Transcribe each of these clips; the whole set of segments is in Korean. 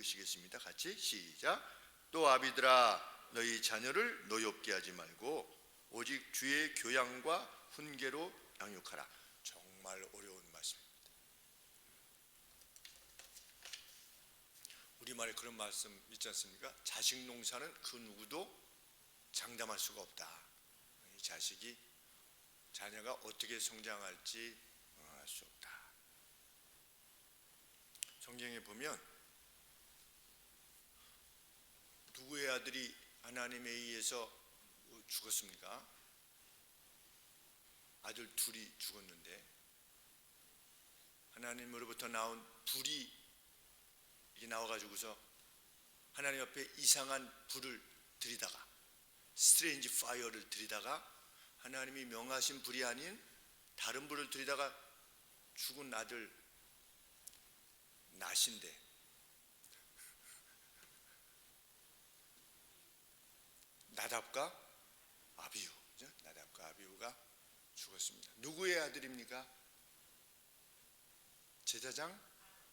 읽으시겠습니다. 같이 시작. 또 아비들아 너희 자녀를 노엽게 하지 말고 오직 주의 교양과 훈계로 양육하라. 정말 어려운 말씀입니다. 우리말에 그런 말씀 있지 않습니까? 자식 농사는 그 누구도 장담할 수가 없다. 이 자녀가 어떻게 성장할지 알 수 없다. 성경에 보면 누구의 아들이 하나님에 의해서 죽었습니까? 아들 둘이 죽었는데 하나님으로부터 나온 불이 이게 나와가지고서 하나님 앞에 이상한 불을 들이다가 스트레인지 파이어를 들이다가 하나님이 명하신 불이 아닌 다른 불을 들이다가 죽은 아들 낫인데 나답과 아비후, 나답과 아비후가 죽었습니다. 누구의 아들입니까? 제사장?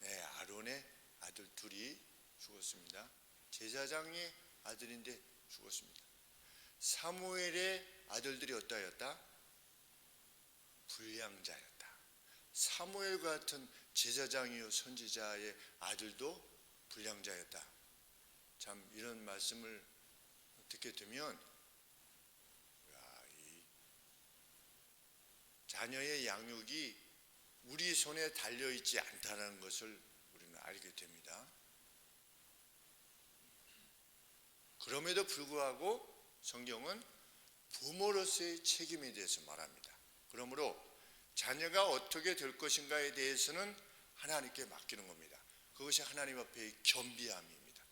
네, 아론의 아들 둘이 죽었습니다. 제사장의 아들인데 죽었습니다. 사무엘의 아들들이 어떠하였다? 불량자였다. 사무엘 같은 제사장이요 선지자의 아들도 불량자였다. 참 이런 말씀을 듣게 되면 이 자녀의 양육이 우리 손에 달려있지 않다는 것을 우리는 알게 됩니다. 그럼에도 불구하고 성경은 부모로서의 책임에 대해서 말합니다. 그러므로 자녀가 어떻게 될 것인가에 대해서는 하나님께 맡기는 겁니다. 그것이 하나님 앞에의 겸비함입니다.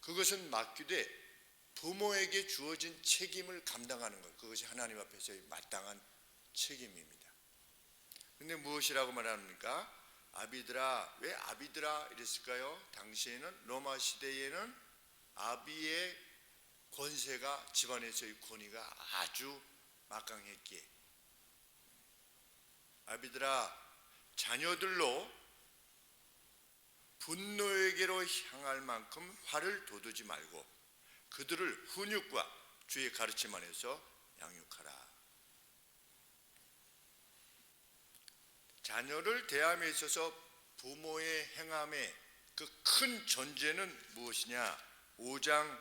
그것은 맡기되 부모에게 주어진 책임을 감당하는 것, 그것이 하나님 앞에서의 마땅한 책임입니다. 근데 무엇이라고 말합니까? 아비들아, 왜 아비들아 이랬을까요? 당시에는 로마 시대에는 아비의 권세가 집안에서의 권위가 아주 막강했기에 아비들아 자녀들로 분노에게로 향할 만큼 화를 돋우지 말고 그들을 훈육과 주의 가르침 안에서 양육하라. 자녀를 대함에 있어서 부모의 행함의 그 큰 전제는 무엇이냐? 5장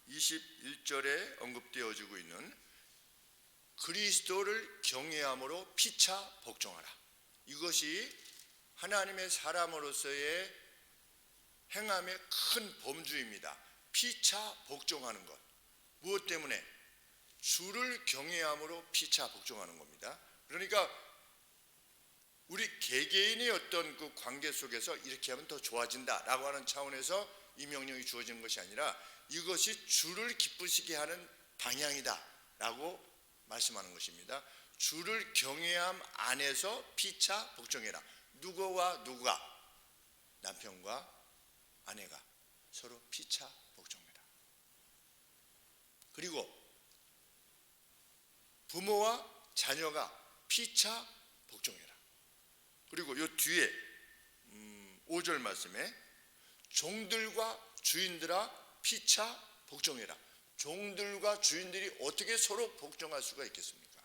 21절에 언급되어지고 있는 그리스도를 경외함으로 피차 복종하라. 이것이 하나님의 사람으로서의 행함의 큰 범주입니다. 피차 복종하는 것. 무엇 때문에? 주를 경외함으로 피차 복종하는 겁니다. 그러니까 우리 개개인의 어떤 그 관계 속에서 이렇게 하면 더 좋아진다라고 하는 차원에서 이 명령이 주어지는 것이 아니라 이것이 주를 기쁘시게 하는 방향이다라고 말씀하는 것입니다. 주를 경외함 안에서 피차 복종해라. 누구와 누가? 남편과 아내가 서로 피차 복종해라. 그리고 부모와 자녀가 피차 복종해라. 그리고 이 뒤에 5절 말씀에 종들과 주인들아 피차 복종해라. 종들과 주인들이 어떻게 서로 복종할 수가 있겠습니까?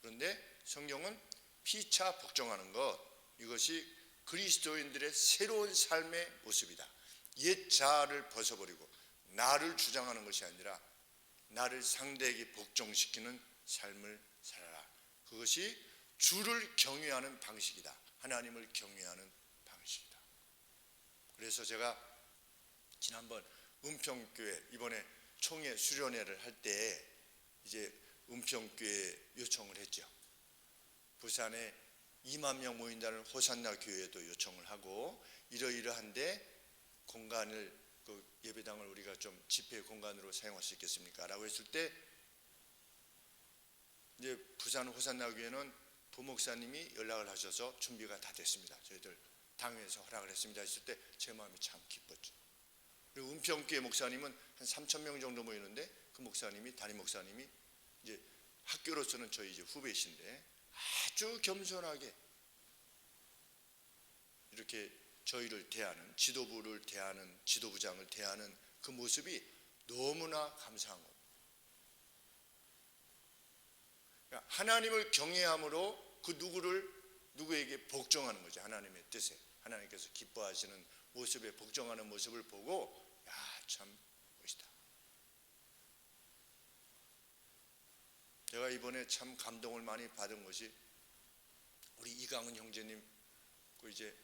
그런데 성경은 피차 복종하는 것, 이것이 그리스도인들의 새로운 삶의 모습이다. 옛 자아를 벗어버리고 나를 주장하는 것이 아니라 나를 상대에게 복종시키는 삶을 살아라. 그것이 주를 경외하는 방식이다. 하나님을 경외하는 방식이다. 그래서 제가 지난번 은평교회 이번에 총회 수련회를 할 때 이제 은평교회 요청을 했죠. 부산에 2만 명 모인다는 호산나 교회도 요청을 하고 이러이러한데 공간을 그 예배당을 우리가 좀 집회 공간으로 사용할 수 있겠습니까? 라고 했을 때 이제 부산 호산나 교회는 부목사님이 연락을 하셔서 준비가 다 됐습니다. 저희들 당회에서 허락을 했습니다 했을 때 제 마음이 참 기뻤죠. 그리고 은평교회 목사님은 한 3,000명 정도 모이는데 그 목사님이 담임 목사님이 이제 학교로서는 저희 이제 후배이신데 아주 겸손하게 이렇게 저희를 대하는, 지도부를 대하는, 지도부장을 대하는 그 모습이 너무나 감사한 겁니다. 그러니까 하나님을 경외함으로 그 누구에게 복종하는 거죠. 하나님의 뜻에, 하나님께서 기뻐하시는 모습에 복종하는 모습을 보고, 야, 참 멋있다. 제가 이번에 참 감동을 많이 받은 것이, 우리 이강은 형제님 그 이제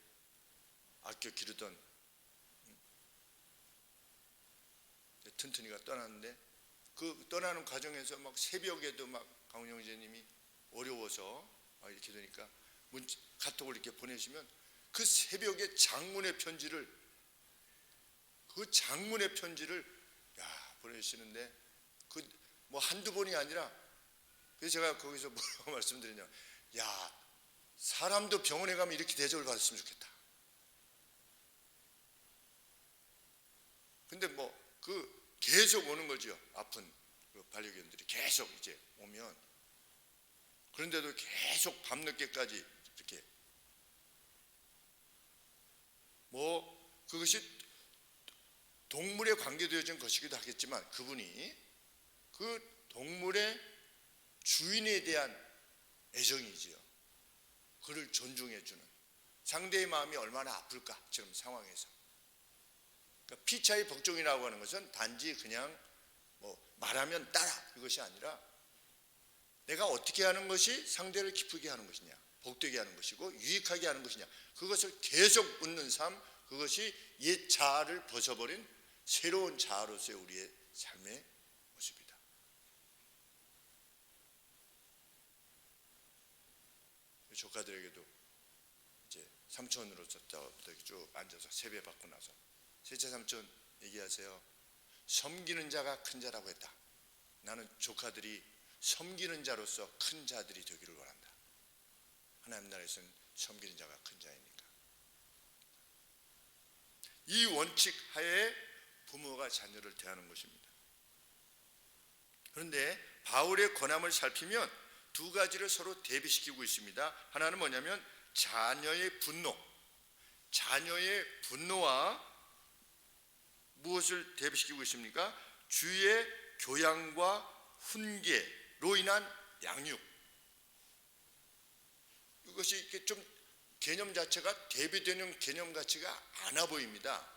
아껴 기르던 튼튼이가 떠났는데, 그 떠나는 과정에서 막 새벽에도 막 강훈 형제님이 어려워서 이렇게 되니까 카톡을 이렇게 보내시면 그 새벽에 장문의 편지를 보내시는데, 그 뭐 한두 번이 아니라, 그래서 제가 거기서 뭐라고 말씀드리냐, 야, 사람도 병원에 가면 이렇게 대접을 받았으면 좋겠다. 근데 뭐 그 계속 오는 거죠. 아픈 그 반려견들이 계속 이제 오면, 그런데도 계속 밤늦게까지 이렇게, 뭐 그것이 동물에 관계되어진 것이기도 하겠지만, 그분이 그 동물의 주인에 대한 애정이지요. 그를 존중해주는, 상대의 마음이 얼마나 아플까 지금 상황에서. 그러니까 피차의 복종이라고 하는 것은 단지 그냥 뭐 말하면 따라, 이것이 아니라 내가 어떻게 하는 것이 상대를 기쁘게 하는 것이냐, 복되게 하는 것이고 유익하게 하는 것이냐, 그것을 계속 묻는 삶, 그것이 옛 자아를 벗어버린 새로운 자아로서의 우리의 삶의 모습이다. 조카들에게도 이제 삼촌으로부터 쭉 앉아서 세배 받고 나서, 셋째 삼촌 얘기하세요. 섬기는 자가 큰 자라고 했다. 나는 조카들이 섬기는 자로서 큰 자들이 되기를 원한다. 하나님 나라에서는 섬기는 자가 큰 자이니까. 이 원칙 하에 부모가 자녀를 대하는 것입니다. 그런데 바울의 권함을 살피면 두 가지를 서로 대비시키고 있습니다. 하나는 뭐냐면 자녀의 분노. 자녀의 분노와 무엇을 대비시키고 있습니까? 주의 교양과 훈계로 인한 양육. 이것이 이렇게 좀 개념 자체가 대비되는 개념 가치가 않아 보입니다.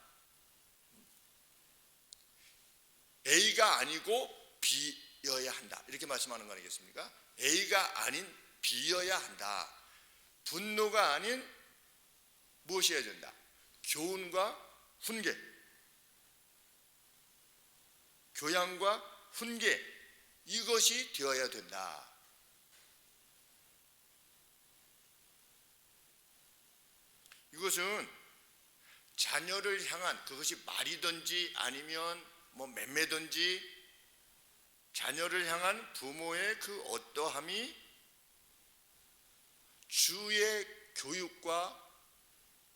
A가 아니고 B여야 한다, 이렇게 말씀하는 거 아니겠습니까? A가 아닌 B여야 한다. 분노가 아닌 무엇이 해야 된다? 교훈과 훈계, 교양과 훈계, 이것이 되어야 된다. 이것은 자녀를 향한, 그것이 말이든지 아니면 뭐 맴매든지, 자녀를 향한 부모의 그 어떠함이 주의 교육과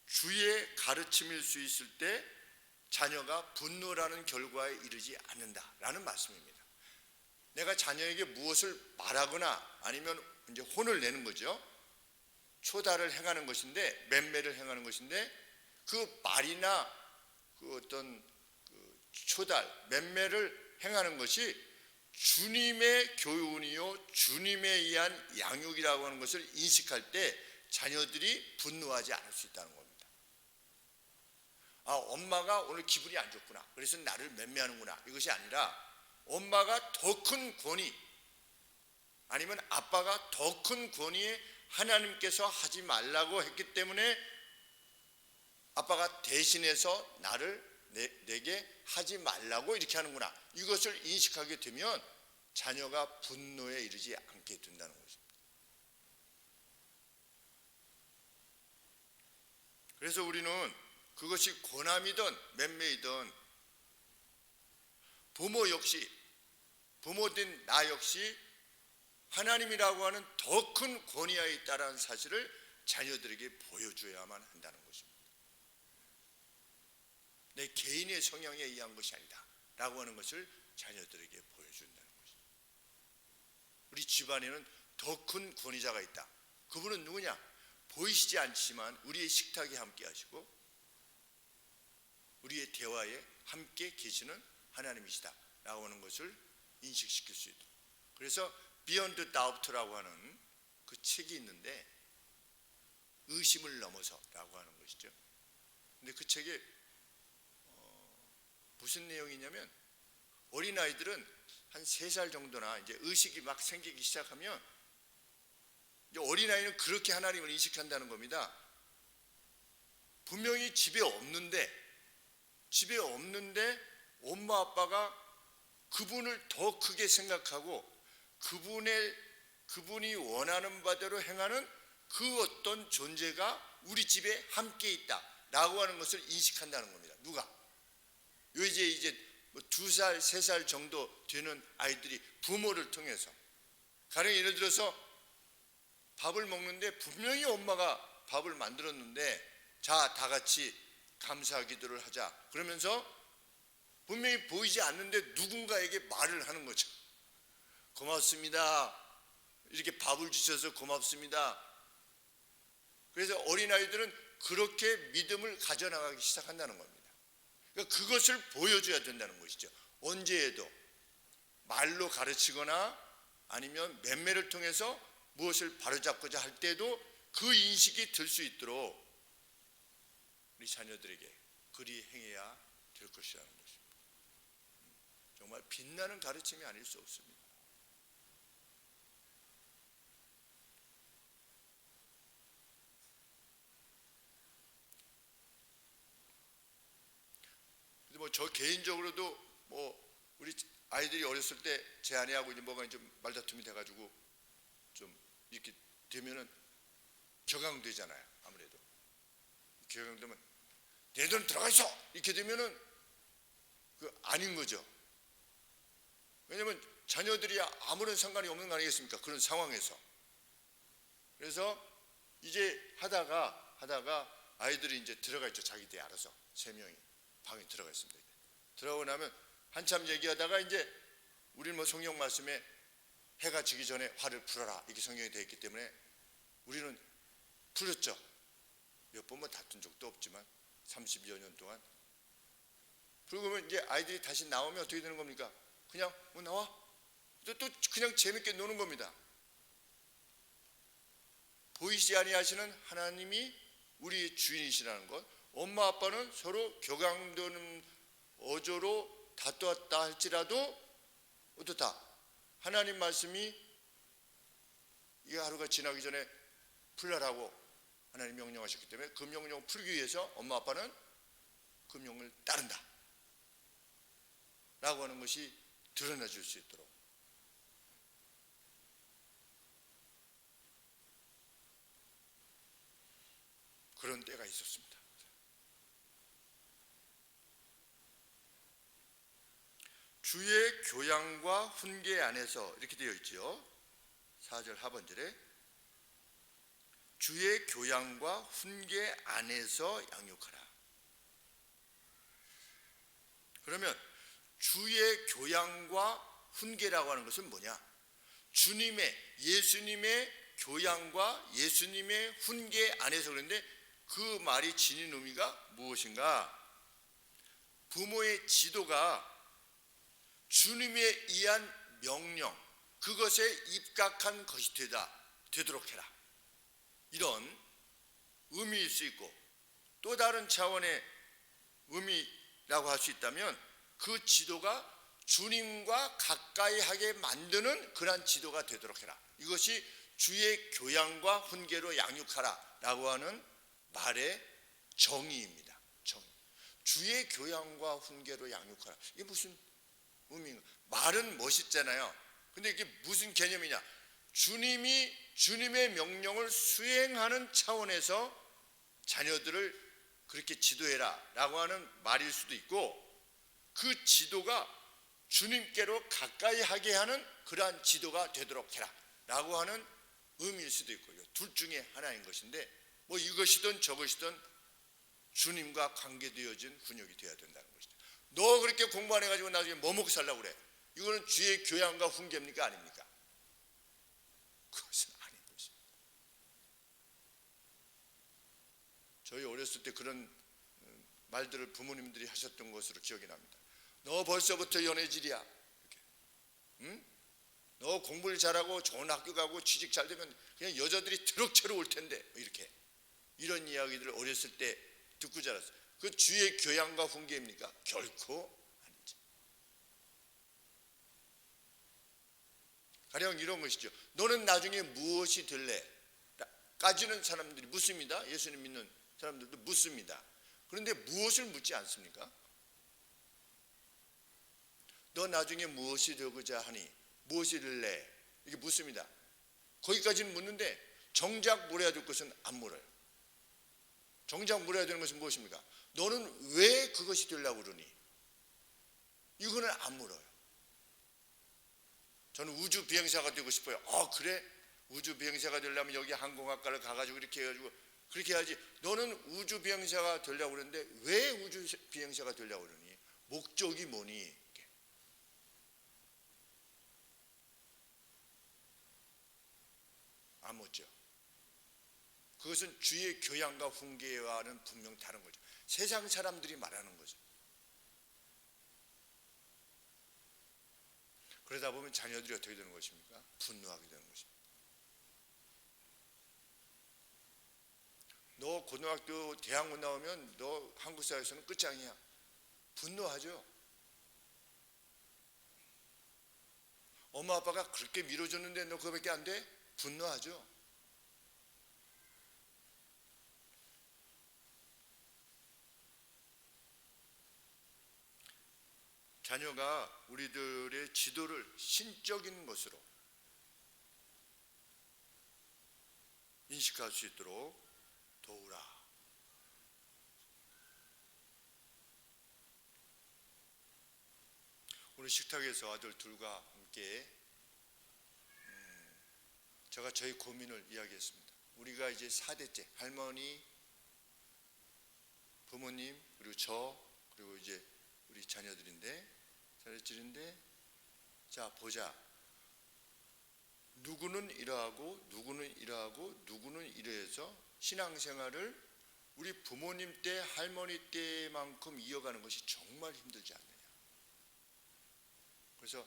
주의 가르침일 수 있을 때 자녀가 분노라는 결과에 이르지 않는다라는 말씀입니다. 내가 자녀에게 무엇을 말하거나 아니면 이제 혼을 내는 거죠. 초달을 행하는 것인데, 맴매를 행하는 것인데, 그 말이나 그 어떤 그 초달, 맴매를 행하는 것이 주님의 교훈이요, 주님에 의한 양육이라고 하는 것을 인식할 때 자녀들이 분노하지 않을 수 있다는 겁니다. 아, 엄마가 오늘 기분이 안 좋구나, 그래서 나를 맴매하는구나, 이것이 아니라 엄마가 더 큰 권위, 아니면 아빠가 더 큰 권위에 하나님께서 하지 말라고 했기 때문에 아빠가 대신해서 내게 하지 말라고 이렇게 하는구나, 이것을 인식하게 되면 자녀가 분노에 이르지 않게 된다는 것입니다. 그래서 우리는 그것이 고남이든 맴매이든 부모 역시, 부모된 나 역시 하나님이라고 하는 더 큰 권위하에 있다는 사실을 자녀들에게 보여줘야만 한다는 것입니다. 내 개인의 성향에 의한 것이 아니다 라고 하는 것을 자녀들에게 보여준다는 것입니다. 우리 집안에는 더 큰 권위자가 있다. 그분은 누구냐? 보이시지 않지만 우리의 식탁에 함께 하시고 우리의 대화에 함께 계시는 하나님이시다 라고 하는 것을 인식시킬 수 있도록. 그래서 Beyond Doubt라고 하는 그 책이 있는데, 의심을 넘어서 라고 하는 것이죠. 근데 그 책에 무슨 내용이냐면, 어린아이들은 한 3살 정도나 이제 의식이 막 생기기 시작하면, 이제 어린아이는 그렇게 하나님을 인식한다는 겁니다. 분명히 집에 없는데 엄마 아빠가 그분을 더 크게 생각하고 그분이 원하는 바대로 행하는 그 어떤 존재가 우리 집에 함께 있다라고 하는 것을 인식한다는 겁니다. 누가? 이제 2살, 3살 정도 되는 아이들이 부모를 통해서, 가령 예를 들어서 밥을 먹는데 분명히 엄마가 밥을 만들었는데, 자, 다 같이 감사 기도를 하자 그러면서 분명히 보이지 않는데 누군가에게 말을 하는 거죠. 고맙습니다. 이렇게 밥을 주셔서 고맙습니다. 그래서 어린아이들은 그렇게 믿음을 가져나가기 시작한다는 겁니다. 그러니까 그것을 보여줘야 된다는 것이죠. 언제에도 말로 가르치거나 아니면 맴매를 통해서 무엇을 바로잡고자 할 때도 그 인식이 들 수 있도록 우리 자녀들에게 그리 행해야 될 것이라는 것입니다. 정말 빛나는 가르침이 아닐 수 없습니다. 근데 저 개인적으로도 우리 아이들이 어렸을 때 제 아내하고 이제 뭐가 좀 말다툼이 돼가지고 좀 이렇게 되면은 격앙되잖아요. 아무래도 격앙되면 내 돈 들어가 있어 이렇게 되면은 그 아닌 거죠. 왜냐면 자녀들이 아무런 상관이 없는 거 아니겠습니까? 그런 상황에서. 그래서 이제 하다가 아이들이 이제 들어가 있죠. 자기들이 알아서 3명이 방에 들어가 있습니다. 들어가고 나면 한참 얘기하다가 이제 우리는 성경 말씀에 해가 지기 전에 화를 풀어라 이렇게 성경이 되어 있기 때문에 우리는 풀었죠. 몇 번 다툰 적도 없지만 30여 년 동안. 그러면 이제 아이들이 다시 나오면 어떻게 되는 겁니까? 그냥 나와? 또 그냥 재밌게 노는 겁니다. 보이지 아니하시는 하나님이 우리의 주인이시라는 것, 엄마 아빠는 서로 격앙되는 어조로 다투었다 할지라도 어떻다? 하나님 말씀이 이 하루가 지나기 전에 풀라라고 하나님 명령하셨기 때문에 그 명령을 풀기 위해서 엄마 아빠는 그 명령을 따른다 라고 하는 것이 드러나 줄 수 있도록. 그런 때가 있었습니다. 주의 교양과 훈계 안에서 이렇게 되어 있죠. 4절 하반절에 주의 교양과 훈계 안에서 양육하라. 그러면 주의 교양과 훈계라고 하는 것은 뭐냐? 예수님의 교양과 예수님의 훈계 안에서. 그런데 그 말이 지닌 의미가 무엇인가? 부모의 지도가 주님에 의한 명령, 그것에 입각한 것이 되도록 해라. 이런 의미일 수 있고, 또 다른 차원의 의미라고 할 수 있다면 그 지도가 주님과 가까이 하게 만드는 그러한 지도가 되도록 해라. 이것이 주의 교양과 훈계로 양육하라 라고 하는 말의 정의입니다. 주의 교양과 훈계로 양육하라. 이게 무슨 의미인가? 말은 멋있잖아요. 근데 이게 무슨 개념이냐? 주님의 명령을 수행하는 차원에서 자녀들을 그렇게 지도해라 라고 하는 말일 수도 있고, 그 지도가 주님께로 가까이 하게 하는 그러한 지도가 되도록 해라 라고 하는 의미일 수도 있고, 둘 중에 하나인 것인데, 이것이든 저것이든 주님과 관계되어진 훈육이 되어야 된다는 것이죠. 너 그렇게 공부 안 해가지고 나중에 뭐 먹고 살라고 그래? 이거는 주의 교양과 훈계입니까? 아닙니까? 그것은 아닌 것입니다. 저희 어렸을 때 그런 말들을 부모님들이 하셨던 것으로 기억이 납니다. 너 벌써부터 연애질이야. 이렇게. 응? 너 공부를 잘하고 좋은 학교 가고 취직 잘 되면 그냥 여자들이 트럭채로 올 텐데. 이렇게. 이런 이야기들을 어렸을 때 듣고 자랐어요. 그 주의 교양과 훈계입니까? 결코 아니죠. 가령 이런 것이죠. 너는 나중에 무엇이 될래? 까지는 사람들이 묻습니다. 예수님 믿는 사람들도 묻습니다. 그런데 무엇을 묻지 않습니까? 너 나중에 무엇이 되고자 하니? 무엇이 될래? 이렇게 묻습니다. 거기까지는 묻는데 정작 물어야 될 것은 안 물어요. 정작 물어야 되는 것은 무엇입니까? 너는 왜 그것이 되려고 그러니? 이거는 안 물어요. 저는 우주 비행사가 되고 싶어요. 그래? 우주 비행사가 되려면 여기 항공학과를 가가지고 이렇게 해가지고 그렇게 해야지. 너는 우주 비행사가 되려고 그러는데 왜 우주 비행사가 되려고 그러니? 목적이 뭐니? 안 묻죠. 그것은 주의 교양과 훈계와는 분명 다른 거죠. 세상 사람들이 말하는 거죠. 그러다 보면 자녀들이 어떻게 되는 것입니까? 분노하게 되는 것입니다. 너 고등학교 대학원 나오면 너 한국 사회에서는 끝장이야. 분노하죠. 엄마 아빠가 그렇게 밀어줬는데 너 그거밖에 안 돼? 분노하죠. 자녀가 우리들의 지도를 신적인 것으로 인식할 수 있도록 도우라. 오늘 식탁에서 아들 둘과 함께 제가 저희 고민을 이야기했습니다. 우리가 이제 4대째 할머니, 부모님, 그리고 저, 그리고 이제 우리 자녀들인데 자 보자. 누구는 이러하고 누구는 이러하고 누구는 이래서 신앙생활을 우리 부모님 때 할머니 때만큼 이어가는 것이 정말 힘들지 않느냐. 그래서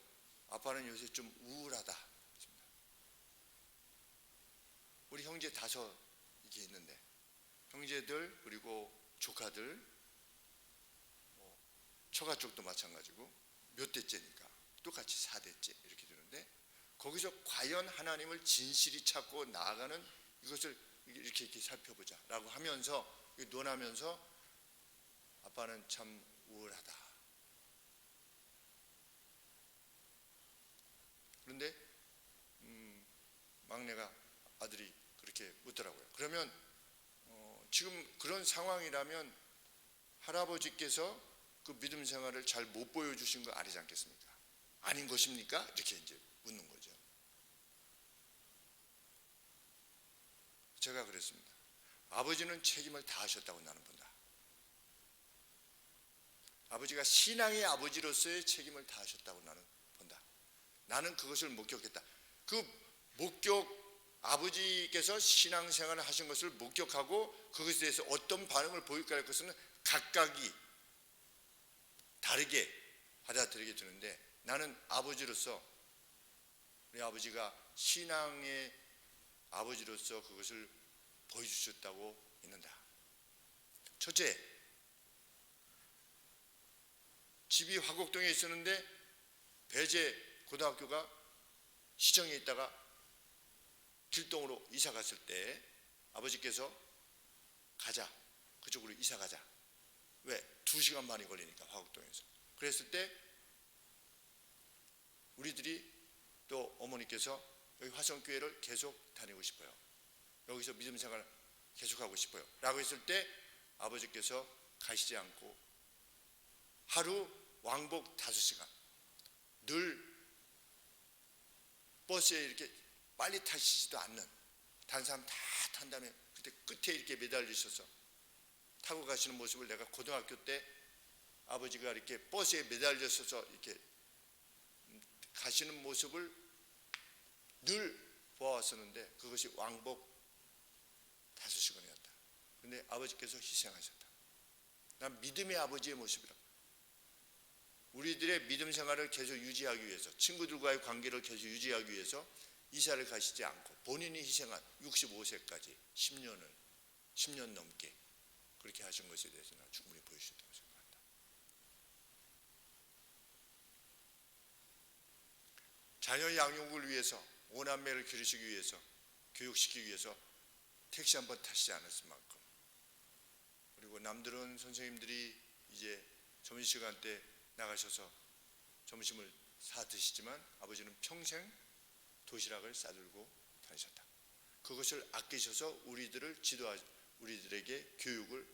아빠는 요새 좀 우울하다. 우리 형제 5 이게 있는데 형제들 그리고 조카들 처가 쪽도 마찬가지고 몇 대째니까 똑같이 4대째 이렇게 되는데 거기서 과연 하나님을 진실히 찾고 나아가는 이것을 이렇게 살펴보자 라고 하면서 논하면서 아빠는 참 우울하다. 그런데 막내가 아들이 그렇게 묻더라고요. 그러면 지금 그런 상황이라면 할아버지께서 그 믿음 생활을 잘 못 보여주신 거 아니지 않겠습니까? 아닌 것입니까? 이렇게 이제 묻는 거죠. 제가 그랬습니다. 아버지는 책임을 다 하셨다고 나는 본다. 아버지가 신앙의 아버지로서의 책임을 다 하셨다고 나는 본다. 나는 그것을 목격했다. 그 목격, 아버지께서 신앙생활을 하신 것을 목격하고 그것에 대해서 어떤 반응을 보일까 할 것은 각각이 다르게 받아들이게 되는데 나는 아버지로서 우리 아버지가 신앙의 아버지로서 그것을 보여주셨다고 믿는다. 첫째, 집이 화곡동에 있었는데 배재 고등학교가 시청에 있다가 길동으로 이사 갔을 때 아버지께서 가자, 그쪽으로 이사 가자. 왜? 2시간 만이 걸리니까 화곡동에서. 그랬을 때 우리들이 또 어머니께서 여기 화성교회를 계속 다니고 싶어요. 여기서 믿음 생활을 계속하고 싶어요. 라고 했을 때 아버지께서 가시지 않고 하루 왕복 5시간 늘 버스에 이렇게 빨리 타시지도 않는 다른 사람 다 탄 다음에 그때 끝에 이렇게 매달리셔서 타고 가시는 모습을 내가 고등학교 때 아버지가 이렇게 버스에 매달려서 이렇게 가시는 모습을 늘 보아왔었는데 그것이 왕복 5시간이었다. 근데 아버지께서 희생하셨다. 난 믿음의 아버지의 모습이라. 우리들의 믿음 생활을 계속 유지하기 위해서, 친구들과의 관계를 계속 유지하기 위해서 이사를 가시지 않고 본인이 희생한 65세까지 10년 넘게 그렇게 하신 것에 대해서 난 충분히 보여주셨다고 생각한다. 자녀 양육을 위해서, 오남매를 기르시기 위해서, 교육시키기 위해서 택시 한번 타시지 않았을 만큼, 그리고 남들은 선생님들이 이제 점심시간 때 나가셔서 점심을 사 드시지만 아버지는 평생 도시락을 싸들고 다니셨다. 그것을 아끼셔서 우리들에게 교육을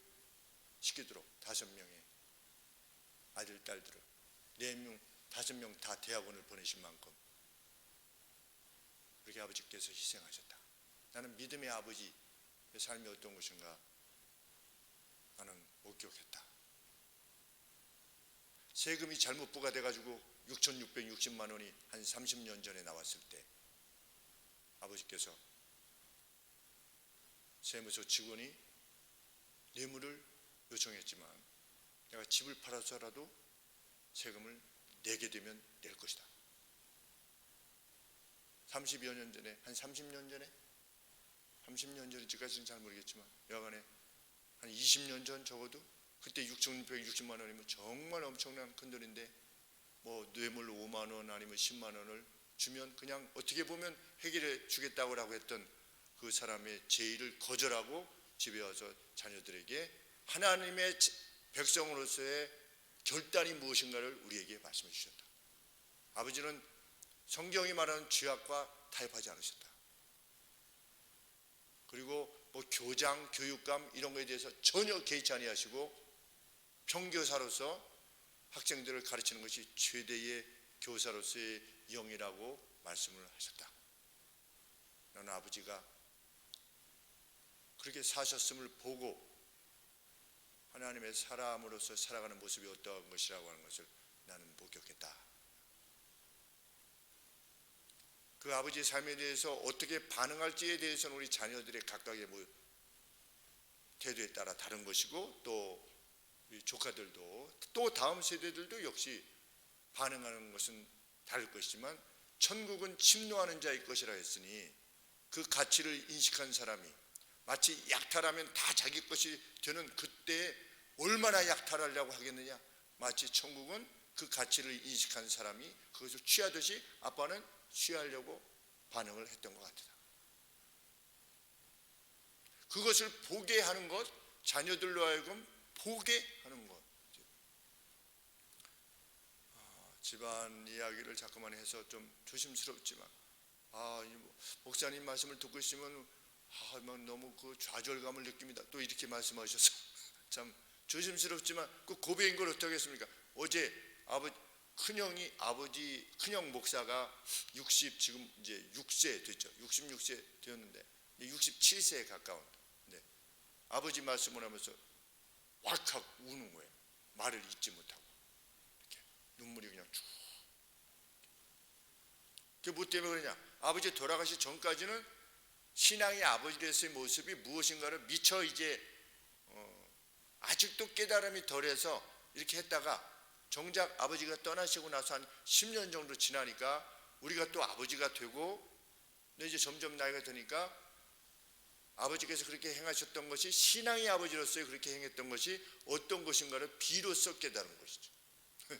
시키도록 5명의 아들, 딸들을 4명, 5명 다 대학원을 보내신 만큼 그렇게 아버지께서 희생하셨다. 나는 믿음의 아버지의 삶이 어떤 것인가 나는 목격했다. 세금이 잘못 부과돼가지고 6,660만 원이 한 30년 전에 나왔을 때 아버지께서 세무서 직원이 뇌물을 요청했지만 내가 집을 팔아서라도 세금을 내게 되면 낼 것이다. 30여 년 전에, 한 30년 전에, 30년 전인지까지는 잘 모르겠지만 여간에 한 20년 전 적어도 그때 6,660만 원이면 정말 엄청난 큰 돈인데 뭐 뇌물로 5만 원 아니면 10만 원을 주면 그냥 어떻게 보면 해결해 주겠다고 했던 그 사람의 제의를 거절하고 집에 와서 자녀들에게 하나님의 백성으로서의 결단이 무엇인가를 우리에게 말씀해 주셨다. 아버지는 성경이 말하는 죄악과 타협하지 않으셨다. 그리고 뭐 교장, 교육감 이런 거에 대해서 전혀 개의치 아니하시고 평교사로서 학생들을 가르치는 것이 최대의 교사로서의 영이라고 말씀을 하셨다. 나는 아버지가 그렇게 사셨음을 보고 하나님의 사람으로서 살아가는 모습이 어떠한 것이라고 하는 것을 나는 목격했다. 그 아버지의 삶에 대해서 어떻게 반응할지에 대해서는 우리 자녀들의 각각의 태도에 따라 다른 것이고 또 우리 조카들도 또 다음 세대들도 역시 반응하는 것은 다를 것이지만 천국은 침노하는 자의 것이라 했으니 그 가치를 인식한 사람이 마치 약탈하면 다 자기 것이 되는 그때에 얼마나 약탈하려고 하겠느냐. 마치 천국은 그 가치를 인식한 사람이 그것을 취하듯이 아빠는 취하려고 반응을 했던 것 같다. 그것을 보게 하는 것, 자녀들로 하여금 보게 하는 것. 집안 이야기를 자꾸만 해서 좀 조심스럽지만 목사님 말씀을 듣고 있으면 너무 그 좌절감을 느낍니다. 또 이렇게 말씀하셔서 참 조심스럽지만 그 고백인 걸 어떻게 하겠습니까? 어제 큰형 목사가 지금 이제 6세 됐죠. 66세 되었는데 67세에 가까운. 네. 아버지 말씀을 하면서 왈칵 우는 거예요. 말을 잇지 못하고 이렇게 눈물이 그냥 쭉. 그게 뭐 때문에 그러냐? 아버지 돌아가시 전까지는 신앙의 아버지로서의 모습이 무엇인가를 미처 이제 아직도 깨달음이 덜해서 이렇게 했다가 정작 아버지가 떠나시고 나서 한 10년 정도 지나니까 우리가 또 아버지가 되고 근데 이제 점점 나이가 드니까 아버지께서 그렇게 행하셨던 것이 신앙의 아버지로서 그렇게 행했던 것이 어떤 것인가를 비로소 깨달은 것이죠.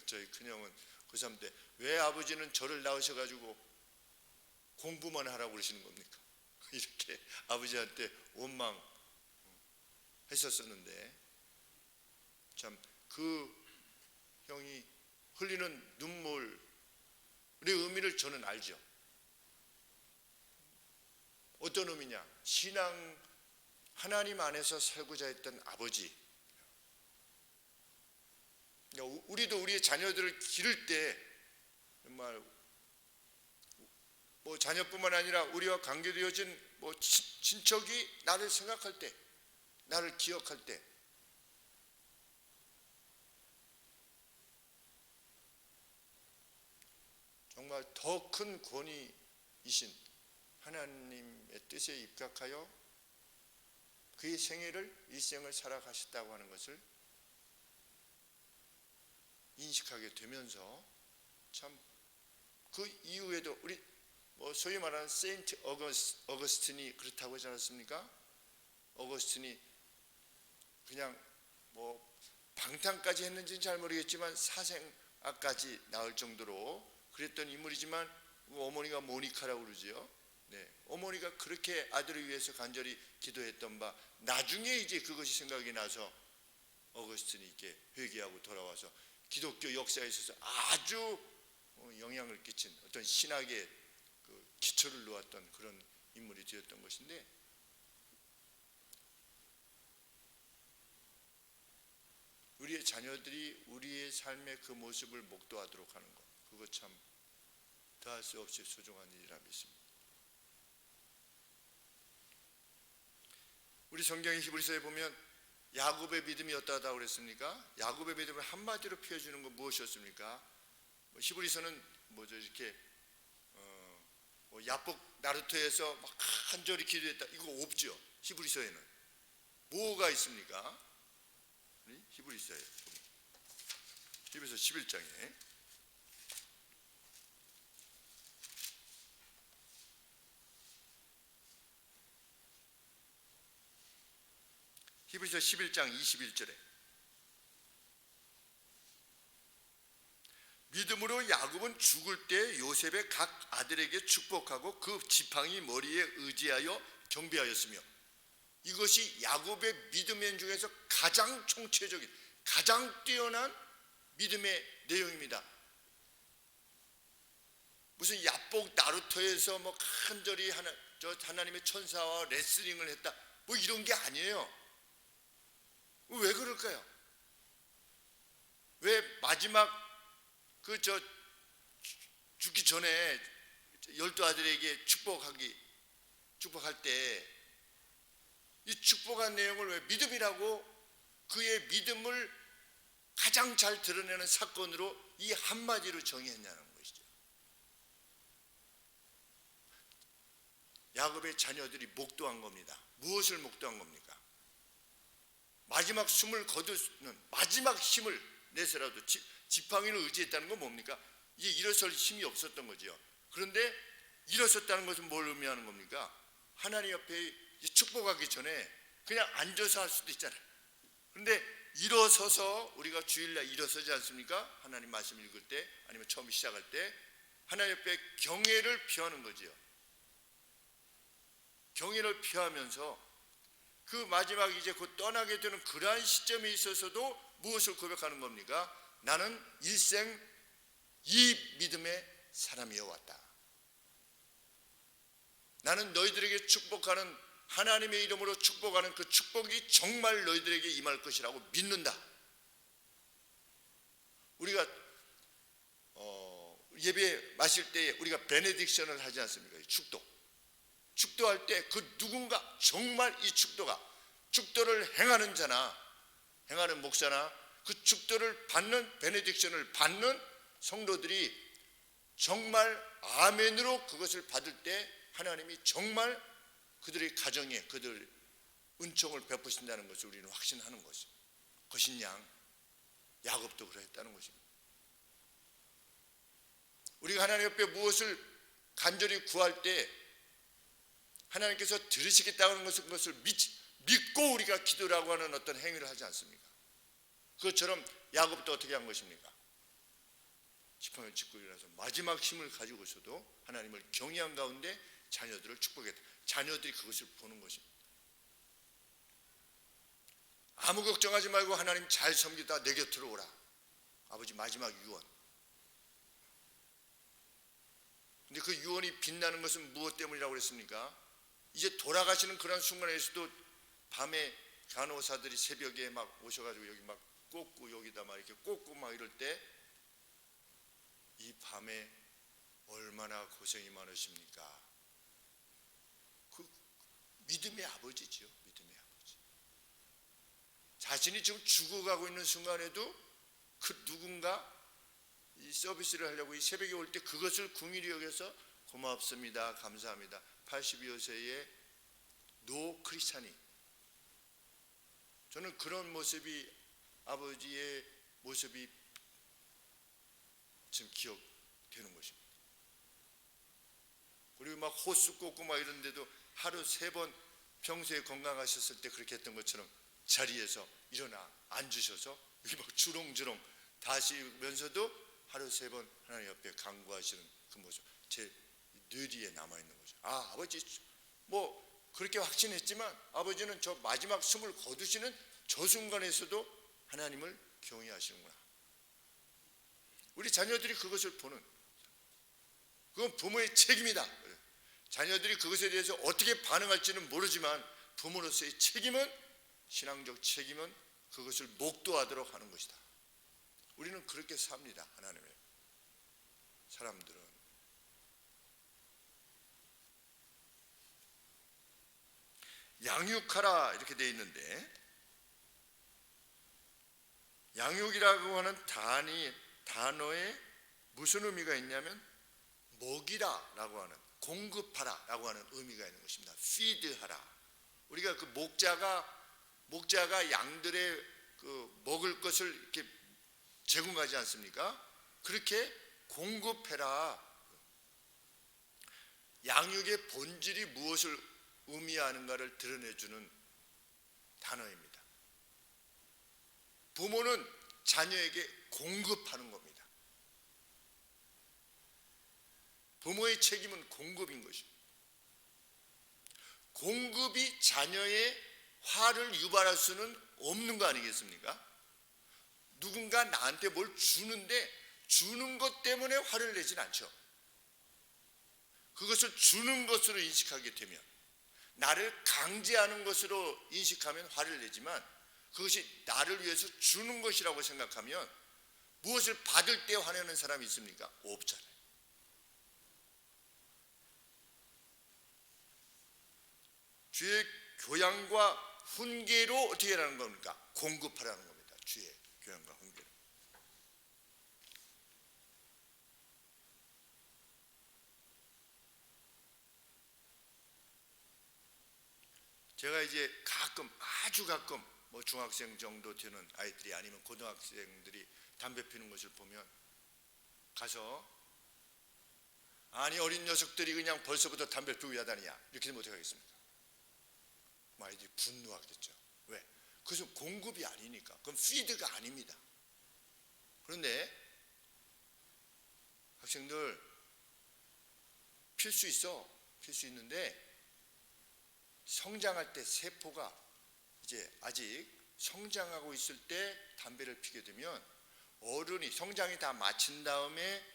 저희 큰형은 고3 때 왜 아버지는 저를 낳으셔가지고 공부만 하라고 그러시는 겁니까? 이렇게 아버지한테 원망했었었는데 참 그 형이 흘리는 눈물의 의미를 저는 알죠. 어떤 의미냐? 신앙 하나님 안에서 살고자 했던 아버지. 우리도 우리의 자녀들을 기를 때 정말 뭐 자녀뿐만 아니라 우리와 관계되어진 뭐 친척이 나를 생각할 때, 나를 기억할 때 정말 더 큰 권위이신 하나님의 뜻에 입각하여 그의 생애를 일생을 살아가셨다고 하는 것을 인식하게 되면서 참 그 이후에도 우리 소위 말하는 세인트 어거스틴이 그렇다고 하지 않았습니까? 어거스틴이 그냥 방탕까지 했는지는 잘 모르겠지만 사생아까지 나올 정도로 그랬던 인물이지만 어머니가 모니카라고 그러지요. 네, 어머니가 그렇게 아들을 위해서 간절히 기도했던 바 나중에 이제 그것이 생각이 나서 어거스틴이 이렇게 회개하고 돌아와서 기독교 역사에 있어서 아주 영향을 끼친 어떤 신학의 그 기초를 놓았던 그런 인물이 되었던 것인데, 우리의 자녀들이 우리의 삶의 그 모습을 목도하도록 하는 것, 그거 참 더할 수 없이 소중한 일이라 믿습니다. 우리 성경의 히브리서에 보면 야곱의 믿음이 어떠하다고 그랬습니까? 야곱의 믿음을 한마디로 표해주는 건 무엇이었습니까? 히브리서는 이렇게 야복 나루토에서 막 간절히 기도했다 이거 없죠. 히브리서에는 뭐가 있습니까? 히브리서에 히브리서 11장에 히브리서 11장 21절에 믿음으로 야곱은 죽을 때 요셉의 각 아들에게 축복하고 그 지팡이 머리에 의지하여 경배하였으며, 이것이 야곱의 믿음의 중에서 가장 총체적인 가장 뛰어난 믿음의 내용입니다. 무슨 야복 나루토에서 간절히 하나님의 천사와 레슬링을 했다 이런 게 아니에요. 왜 그럴까요? 왜 마지막 죽기 전에 12아들에게 축복할 때 이 축복한 내용을 왜 믿음이라고 그의 믿음을 가장 잘 드러내는 사건으로 이 한마디로 정의했냐는 것이죠. 야곱의 자녀들이 목도한 겁니다. 무엇을 목도한 겁니까? 마지막 숨을 거두는 마지막 힘을 내서라도 지팡이를 의지했다는 건 뭡니까? 이제 일어설 힘이 없었던 거죠. 그런데 일어섰다는 것은 뭘 의미하는 겁니까? 하나님 옆에 축복하기 전에 그냥 앉아서 할 수도 있잖아요. 그런데 일어서서, 우리가 주일날 일어서지 않습니까? 하나님 말씀 읽을 때 아니면 처음 시작할 때 하나님 옆에 경외를 표하는 거지요. 경외를 표하면서 그 마지막 이제 곧 떠나게 되는 그러한 시점에 있어서도 무엇을 고백하는 겁니까? 나는 일생 이 믿음의 사람이어 왔다. 나는 너희들에게 축복하는, 하나님의 이름으로 축복하는 그 축복이 정말 너희들에게 임할 것이라고 믿는다. 우리가 예배 마실 때 우리가 베네딕션을 하지 않습니까? 축도할 때 그 누군가 정말 이 축도를 행하는 자나 행하는 목사나 그 축도를 받는, 베네딕션을 받는 성도들이 정말 아멘으로 그것을 받을 때 하나님이 정말 그들의 가정에 그들 은총을 베푸신다는 것을 우리는 확신하는 것입니다. 것인양 야곱도 그랬다는 것입니다. 우리가 하나님 옆에 무엇을 간절히 구할 때 하나님께서 들으시겠다는 것을 믿고 우리가 기도라고 하는 어떤 행위를 하지 않습니까? 그것처럼 야곱도 어떻게 한 것입니까? 지팡이를 짚고 일어나서 마지막 힘을 가지고서도 하나님을 경외한 가운데 자녀들을 축복했다. 자녀들이 그것을 보는 것입니다. 아무 걱정하지 말고 하나님 잘 섬기다 내 곁으로 오라. 아버지 마지막 유언. 근데 그 유언이 빛나는 것은 무엇 때문이라고 그랬습니까? 이제 돌아가시는 그런 순간에서도 밤에 간호사들이 새벽에 막 오셔가지고 여기 막 꽂고 여기다 막 이렇게 꽂고 막 이럴 때 이 밤에 얼마나 고생이 많으십니까? 그 믿음의 아버지죠. 믿음의 아버지. 자신이 지금 죽어가고 있는 순간에도 그 누군가 이 서비스를 하려고 이 새벽에 올 때 그것을 긍휼히 여겨서 고맙습니다. 감사합니다. 82세의 노 크리스찬이 저는 그런 모습이 아버지의 모습이 지금 기억되는 것입니다. 그리고 막 호수 꽂고 막 이런데도 하루 3번 평소에 건강하셨을 때 그렇게 했던 것처럼 자리에서 일어나 앉으셔서 이렇게 막 주렁주렁 다시면서도 하루 3번 하나님 옆에 간구하시는 그 모습 제 뇌리에 남아있는 거죠. 아, 아버지 뭐 그렇게 확신했지만 아버지는 저 마지막 숨을 거두시는 저 순간에서도 하나님을 경외하시는구나. 우리 자녀들이 그것을 보는, 그건 부모의 책임이다. 자녀들이 그것에 대해서 어떻게 반응할지는 모르지만 부모로서의 책임은, 신앙적 책임은 그것을 목도하도록 하는 것이다. 우리는 그렇게 삽니다. 하나님의 사람들은. 양육하라 이렇게 되어 있는데, 양육이라고 하는 단어에 무슨 의미가 있냐면 먹이라 라고 하는, 공급하라 라고 하는 의미가 있는 것입니다. feed하라. 우리가 그 목자가 양들의 그 먹을 것을 이렇게 제공하지 않습니까? 그렇게 공급해라. 양육의 본질이 무엇을 의미하는가를 드러내주는 단어입니다. 부모는 자녀에게 공급하는 겁니다. 부모의 책임은 공급인 것입니다. 공급이 자녀의 화를 유발할 수는 없는 거 아니겠습니까? 누군가 나한테 뭘 주는데 주는 것 때문에 화를 내진 않죠. 그것을 주는 것으로 인식하게 되면, 나를 강제하는 것으로 인식하면 화를 내지만, 그것이 나를 위해서 주는 것이라고 생각하면 무엇을 받을 때 화내는 사람이 있습니까? 없잖아요. 주의 교양과 훈계로 어떻게 하라는 겁니까? 공급하라는 겁니다. 주의 교양과 훈계로. 제가 이제 가끔, 아주 가끔 뭐 중학생 정도 되는 아이들이 아니면 고등학생들이 담배 피우는 것을 보면 가서, 아니 어린 녀석들이 그냥 벌써부터 담배를 피우고 야단이야 이렇게 못해 가겠습니까? 아이들이 분노하겠죠. 왜? 그것은 공급이 아니니까. 그건 피드가 아닙니다. 그런데 학생들 필 수 있어. 필 수 있는데 성장할 때 세포가 이제 아직 성장하고 있을 때 담배를 피게 되면 어른이 성장이 다 마친 다음에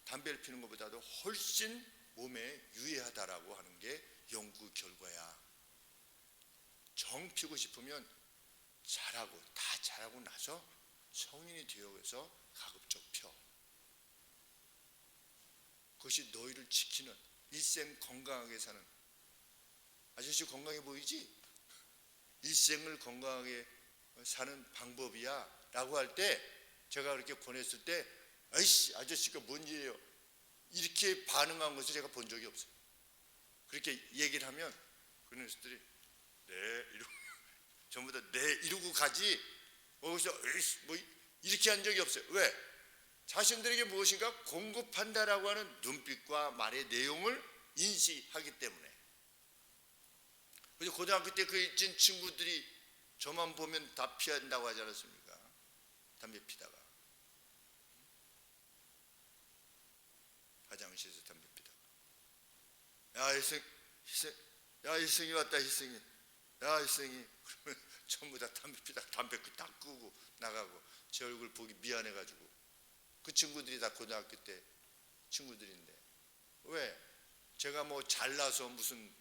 담배를 피는 것보다도 훨씬 몸에 유해하다라고 하는 게 연구 결과야. 정 피고 싶으면 다 자라고 나서 성인이 되어서 가급적 펴. 그것이 너희를 지키는, 일생 건강하게 사는, 아저씨 건강해 보이지? 일생을 건강하게 사는 방법이야 라고 할 때, 제가 그렇게 권했을 때 아이씨 아저씨가 뭔 일이에요 이렇게 반응한 것을 제가 본 적이 없어요. 그렇게 얘기를 하면 그런 녀석들이 네 이러고 전부 다 네 이러고 가지, 거기서 뭐 이렇게 한 적이 없어요. 왜? 자신들에게 무엇인가 공급한다라고 하는 눈빛과 말의 내용을 인식하기 때문에. 그래서 고등학교 때 그 일진 친구들이 저만 보면 다 피한다고 하지 않았습니까? 담배 피다가, 화장실에서 담배 피다가, 야 희승이 왔다, 희승이, 야 희승이, 그러면 전부 다 담배 피다가 담배 딱 끄고 나가고, 제 얼굴 보기 미안해가지고. 그 친구들이 다 고등학교 때 친구들인데, 왜? 제가 뭐 잘나서 무슨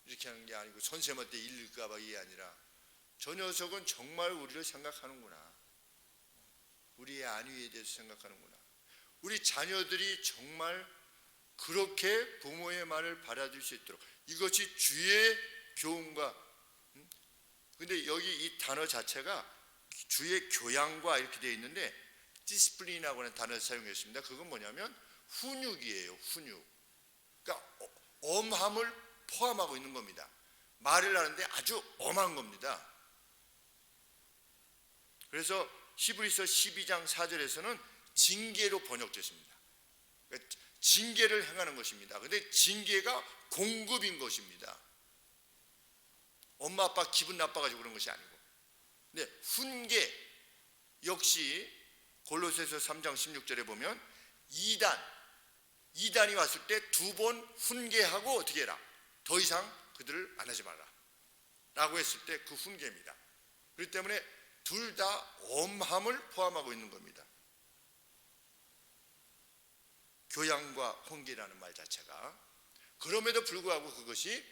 이렇게 하는 게 아니고 선생님한테 일릴까봐 이게 아니라, 저 녀석은 정말 우리를 생각하는구나, 우리의 안위에 대해서 생각하는구나. 우리 자녀들이 정말 그렇게 부모의 말을 받아줄 수 있도록, 이것이 주의 교훈과, 근데 여기 이 단어 자체가 주의 교양과 이렇게 되어 있는데 디스플린이라고 하는 단어를 사용했습니다. 그건 뭐냐면 훈육이에요. 훈육. 그러니까 엄함을 포함하고 있는 겁니다. 말을 하는데 아주 엄한 겁니다. 그래서 히브리서 12장 4절에서는 징계로 번역됐습니다. 그러니까 징계를 행하는 것입니다. 그런데 징계가 공급인 것입니다. 엄마 아빠 기분 나빠가지고 그런 것이 아니고. 근데 훈계 역시 골로새서 3장 16절에 보면 이단이 왔을 때 2번 훈계하고 어떻게 해라, 더 이상 그들을 안 하지 말라 라고 했을 때 그 훈계입니다. 그렇기 때문에 둘 다 엄함을 포함하고 있는 겁니다. 교양과 훈계라는 말 자체가. 그럼에도 불구하고 그것이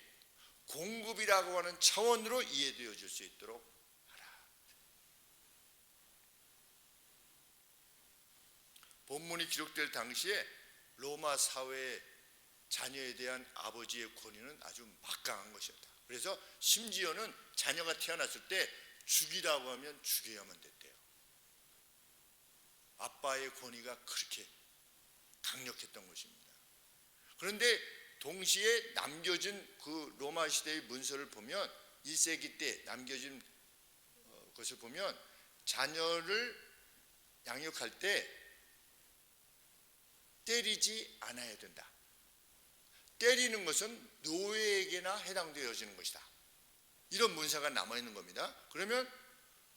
공급이라고 하는 차원으로 이해되어 줄 수 있도록 하라. 본문이 기록될 당시에 로마 사회의 자녀에 대한 아버지의 권위는 아주 막강한 것이었다. 그래서 심지어는 자녀가 태어났을 때 죽이라고 하면 죽여야만 됐대요. 아빠의 권위가 그렇게 강력했던 것입니다. 그런데 동시에 남겨진 그 로마 시대의 문서를 보면 1세기 때 남겨진 것을 보면 자녀를 양육할 때 때리지 않아야 된다. 때리는 것은 노예에게나 해당되어지는 것이다. 이런 문서가 남아있는 겁니다. 그러면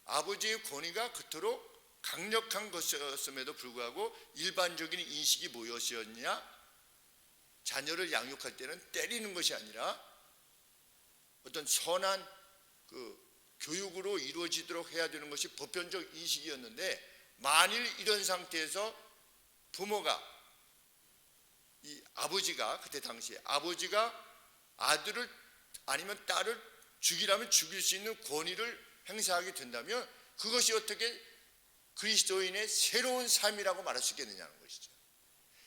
아버지의 권위가 그토록 강력한 것이었음에도 불구하고 일반적인 인식이 무엇이었냐? 자녀를 양육할 때는 때리는 것이 아니라 어떤 선한 교육으로 이루어지도록 해야 되는 것이 보편적 인식이었는데, 만일 이런 상태에서 부모가, 이 아버지가, 그때 당시에 아버지가 아들을 아니면 딸을 죽이라면 죽일 수 있는 권위를 행사하게 된다면 그것이 어떻게 그리스도인의 새로운 삶이라고 말할 수 있겠느냐는 것이죠.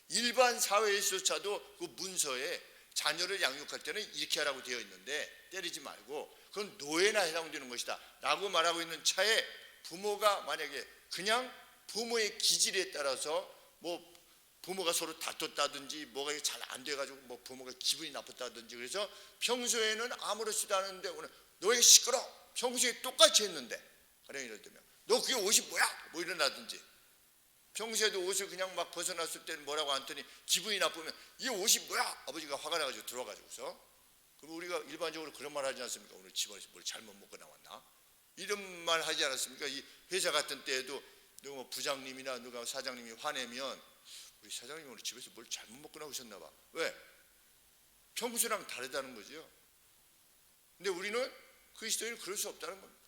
일반 사회에서조차도 그 문서에 자녀를 양육할 때는 이렇게 하라고 되어 있는데 때리지 말고 그건 노예나 해당되는 것이다 라고 말하고 있는 차에, 부모가 만약에 그냥 부모의 기질에 따라서 뭐 부모가 서로 다퉜다든지 뭐가 잘 안 돼가지고 뭐 부모가 기분이 나빴다든지, 그래서 평소에는 아무렇지도 않은데 오늘 너희 시끄러, 평소에 똑같이 했는데, 가령 예를 들면 너 그게 옷이 뭐야? 뭐 이러나든지, 평소에도 옷을 그냥 막 벗어났을 때는 뭐라고 했더니 기분이 나쁘면 이 옷이 뭐야? 아버지가 화가 나가지고 들어와가지고서, 그럼 우리가 일반적으로 그런 말 하지 않습니까? 오늘 집안에서 뭘 잘못 먹고 나왔나? 이런 말 하지 않았습니까? 이 회사 같은 때에도 누가 뭐 부장님이나 누가 사장님이 화내면 우리 사장님 오늘 집에서 뭘 잘못 먹고 나오셨나 봐. 왜? 평소랑 다르다는 거죠. 근데 우리는 그리스도인은 그럴 수 없다는 겁니다.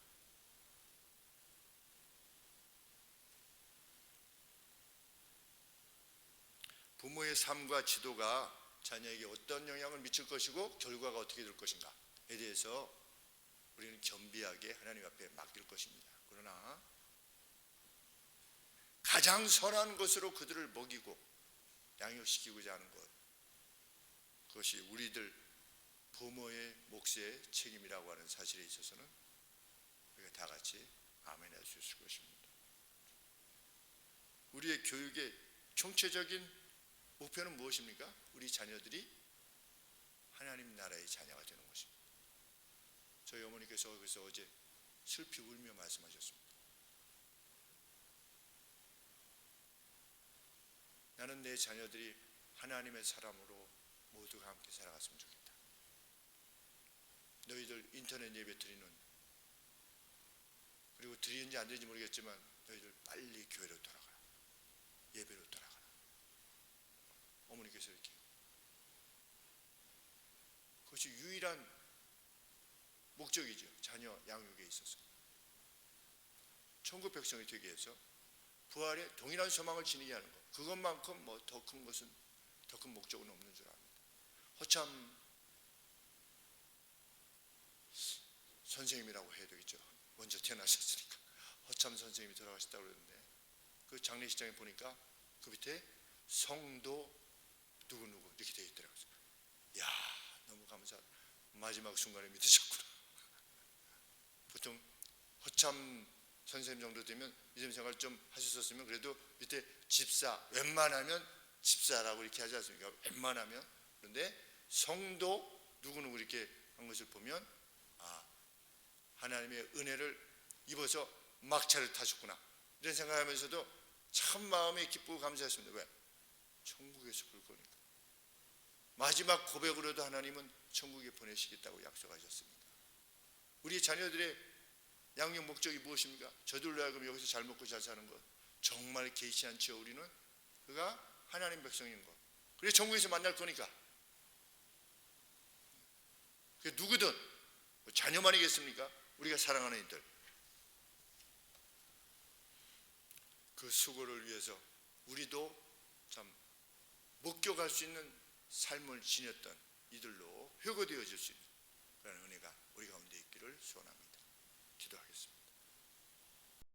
부모의 삶과 지도가 자녀에게 어떤 영향을 미칠 것이고 결과가 어떻게 될 것인가에 대해서 우리는 겸비하게 하나님 앞에 맡길 것입니다. 그러나 가장 선한 것으로 그들을 먹이고 양육시키고자 하는 것, 그것이 우리들 부모의 몫의 책임이라고 하는 사실에 있어서는 우리가 다 같이 아멘 할 수 있을 것입니다. 우리의 교육의 총체적인 목표는 무엇입니까? 우리 자녀들이 하나님 나라의 자녀가 되는 것입니다. 저희 어머니께서 그래서 어제 슬피 울며 말씀하셨습니다. 나는 내 자녀들이 하나님의 사람으로 모두가 함께 살아갔으면 좋겠다. 너희들 인터넷 예배 드리는, 그리고 드리는지 안 드리는지 모르겠지만 너희들 빨리 교회로 돌아가라, 예배로 돌아가라. 어머니께서 이렇게, 그것이 유일한 목적이죠. 자녀 양육에 있어서 천국 백성이 되게 해서 부활에 동일한 소망을 지니게 하는 것, 그것만큼 뭐 더 큰 것은, 더 큰 목적은 없는 줄 압니다. 허참 선생님이라고 해야 되겠죠. 먼저 태어나셨으니까 허참 선생님이 돌아가셨다고 그러는데, 그 장례식장에 보니까 그 밑에 성도 누구누구 이렇게 되어 있더라고요. 이야, 너무 감사하다. 마지막 순간에 믿으셨구나. 보통 허참 선생님 정도 되면 믿음 생활 좀 하셨었으면 그래도 밑에 집사, 웬만하면 집사라고 이렇게 하지 않습니까? 웬만하면. 그런데 성도 누구누구 이렇게 한 것을 보면, 아, 하나님의 은혜를 입어서 막차를 타셨구나 이런 생각하면서도 참 마음이 기쁘고 감사했습니다. 왜? 천국에서 볼 거니까. 마지막 고백으로도 하나님은 천국에 보내시겠다고 약속하셨습니다. 우리 자녀들의 양육 목적이 무엇입니까? 저들로 하여금 여기서 잘 먹고 잘 사는 것. 정말 개의치 않죠. 우리는 그가 하나님 백성인 것. 그래서 천국에서 만날 거니까. 누구든 자녀만이겠습니까? 우리가 사랑하는 이들 그 수고를 위해서 우리도 참 목격할 수 있는 삶을 지녔던 이들로 회고되어질 수 있는 그런 은혜가 우리 가운데 있기를 소원합니다. 기도하겠습니다.